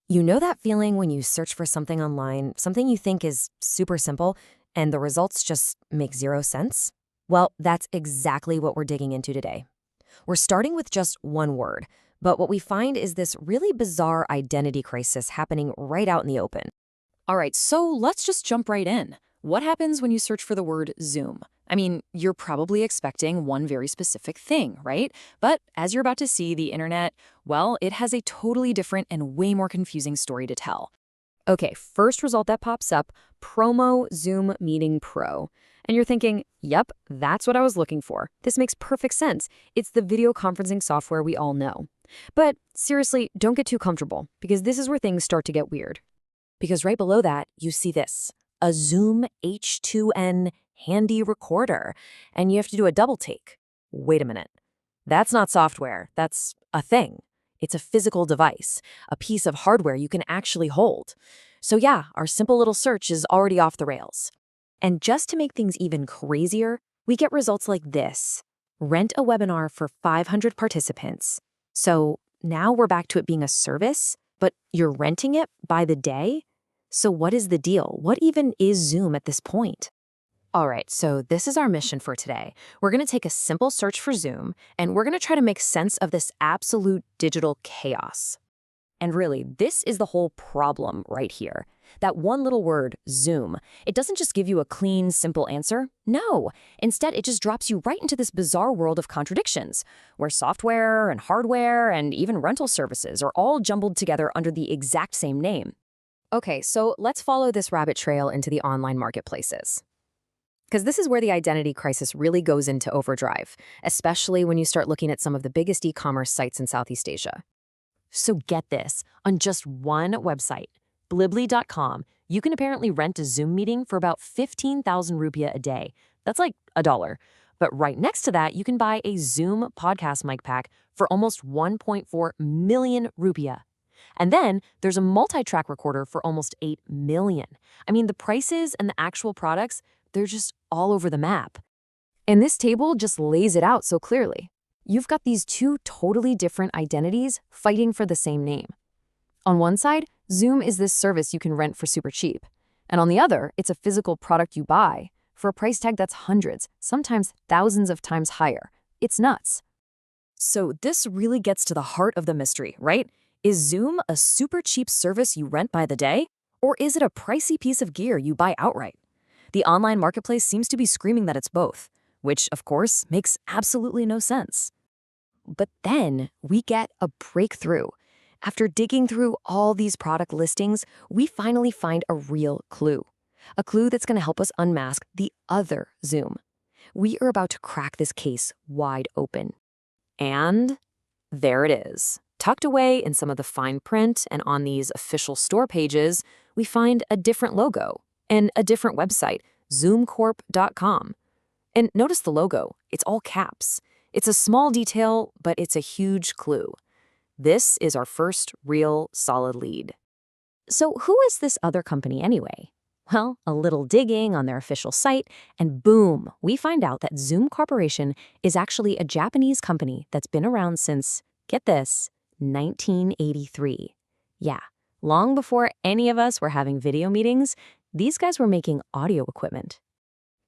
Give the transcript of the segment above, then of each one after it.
You know that feeling when you search for something online, something you think is super simple, and the results just make zero sense? Well, that's exactly what we're digging into today. We're starting with just one word, but what we find is this really bizarre identity crisis happening right out in the open. All right, so let's just jump right in. What happens when you search for the word Zoom? I mean, you're probably expecting one very specific thing, right? But as you're about to see, the internet, well, it has a totally different and way more confusing story to tell. Okay, first result that pops up, Promo Zoom Meeting Pro. And you're thinking, yep, that's what I was looking for. This makes perfect sense. It's the video conferencing software we all know. But seriously, don't get too comfortable, because this is where things start to get weird. Because right below that, you see this, a Zoom H2N handy recorder, and you have to do a double take. Wait a minute. That's not software, that's a thing. It's a physical device, a piece of hardware you can actually hold. So yeah, our simple little search is already off the rails. And just to make things even crazier, we get results like this. Rent a webinar for 500 participants. So now we're back to it being a service, but you're renting it by the day? So what is the deal? What even is Zoom at this point? All right, so this is our mission for today. We're going to take a simple search for Zoom, and we're going to try to make sense of this absolute digital chaos. And really, this is the whole problem right here. That one little word, Zoom, it doesn't just give you a clean, simple answer. No. Instead, it just drops you right into this bizarre world of contradictions, where software and hardware and even rental services are all jumbled together under the exact same name. Okay, so let's follow this rabbit trail into the online marketplaces. Because this is where the identity crisis really goes into overdrive, especially when you start looking at some of the biggest e-commerce sites in Southeast Asia. So get this, on just one website, Blibly.com, you can apparently rent a Zoom meeting for about 15,000 rupiah a day. That's like $1. But right next to that, you can buy a Zoom podcast mic pack for almost 1.4 million rupiah. And then there's a multi-track recorder for almost 8 million. I mean, the prices and the actual products, they're just all over the map. And this table just lays it out so clearly. You've got these two totally different identities fighting for the same name. On one side, Zoom is this service you can rent for super cheap. And on the other, it's a physical product you buy for a price tag that's hundreds, sometimes thousands of times higher. It's nuts. So this really gets to the heart of the mystery, right? Is Zoom a super cheap service you rent by the day? Or is it a pricey piece of gear you buy outright? The online marketplace seems to be screaming that it's both, which, of course, makes absolutely no sense. But then we get a breakthrough. After digging through all these product listings, we finally find a real clue. A clue that's going to help us unmask the other Zoom. We are about to crack this case wide open. And there it is. Tucked away in some of the fine print and on these official store pages, we find a different logo and a different website, zoomcorp.com. And notice the logo, it's all caps. It's a small detail, but it's a huge clue. This is our first real solid lead. So who is this other company anyway? Well, a little digging on their official site, and boom, we find out that Zoom Corporation is actually a Japanese company that's been around since, get this, 1983. Yeah, long before any of us were having video meetings, these guys were making audio equipment.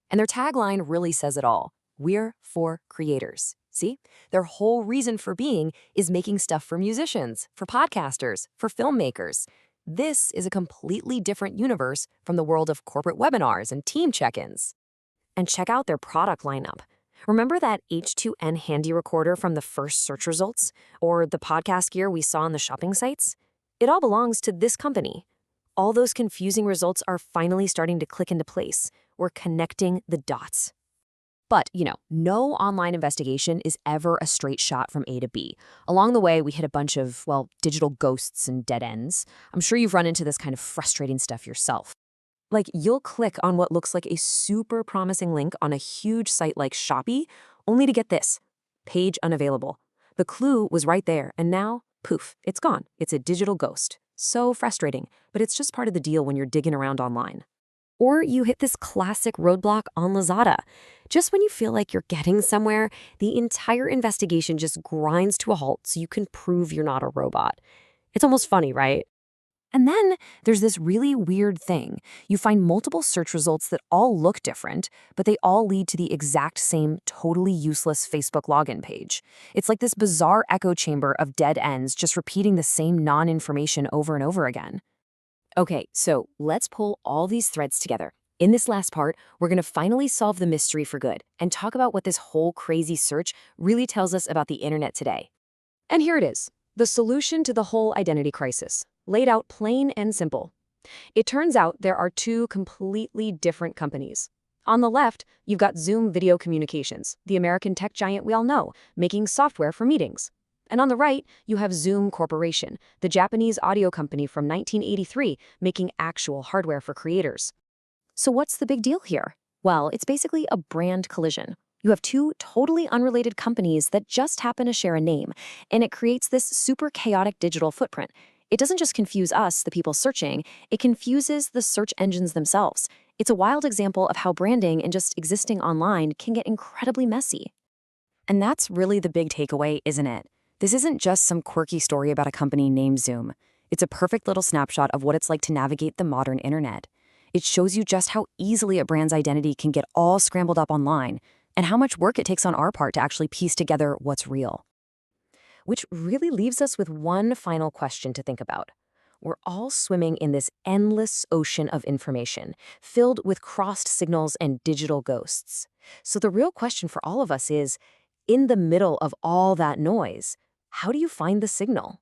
And their tagline really says it all. We're for creators. See? Their whole reason for being is making stuff for musicians, for podcasters, for filmmakers. This is a completely different universe from the world of corporate webinars and team check-ins. And check out their product lineup. Remember that H2N handy recorder from the first search results? Or the podcast gear we saw on the shopping sites? It all belongs to this company. All those confusing results are finally starting to click into place. We're connecting the dots. But, no online investigation is ever a straight shot from A to B. Along the way, we hit a bunch of, digital ghosts and dead ends. I'm sure you've run into this kind of frustrating stuff yourself. Like, you'll click on what looks like a super promising link on a huge site like Shopee, only to get this, page unavailable. The clue was right there, and now, poof, it's gone. It's a digital ghost. So frustrating, but it's just part of the deal when you're digging around online. Or you hit this classic roadblock on Lazada. Just when you feel like you're getting somewhere, the entire investigation just grinds to a halt so you can prove you're not a robot. It's almost funny, right? And then there's this really weird thing. You find multiple search results that all look different, but they all lead to the exact same totally useless Facebook login page. It's like this bizarre echo chamber of dead ends just repeating the same non-information over and over again. Okay, so let's pull all these threads together. In this last part, we're going to finally solve the mystery for good and talk about what this whole crazy search really tells us about the internet today. And here it is, the solution to the whole identity crisis, laid out plain and simple. It turns out there are two completely different companies. On the left, you've got Zoom Video Communications, the American tech giant we all know, making software for meetings. And on the right, you have Zoom Corporation, the Japanese audio company from 1983, making actual hardware for creators. So what's the big deal here? Well, it's basically a brand collision. You have two totally unrelated companies that just happen to share a name, and it creates this super chaotic digital footprint. It doesn't just confuse us, the people searching, it confuses the search engines themselves. It's a wild example of how branding and just existing online can get incredibly messy. And that's really the big takeaway, isn't it? This isn't just some quirky story about a company named Zoom. It's a perfect little snapshot of what it's like to navigate the modern internet. It shows you just how easily a brand's identity can get all scrambled up online, and how much work it takes on our part to actually piece together what's real. Which really leaves us with one final question to think about. We're all swimming in this endless ocean of information, filled with crossed signals and digital ghosts. So the real question for all of us is, in the middle of all that noise, how do you find the signal?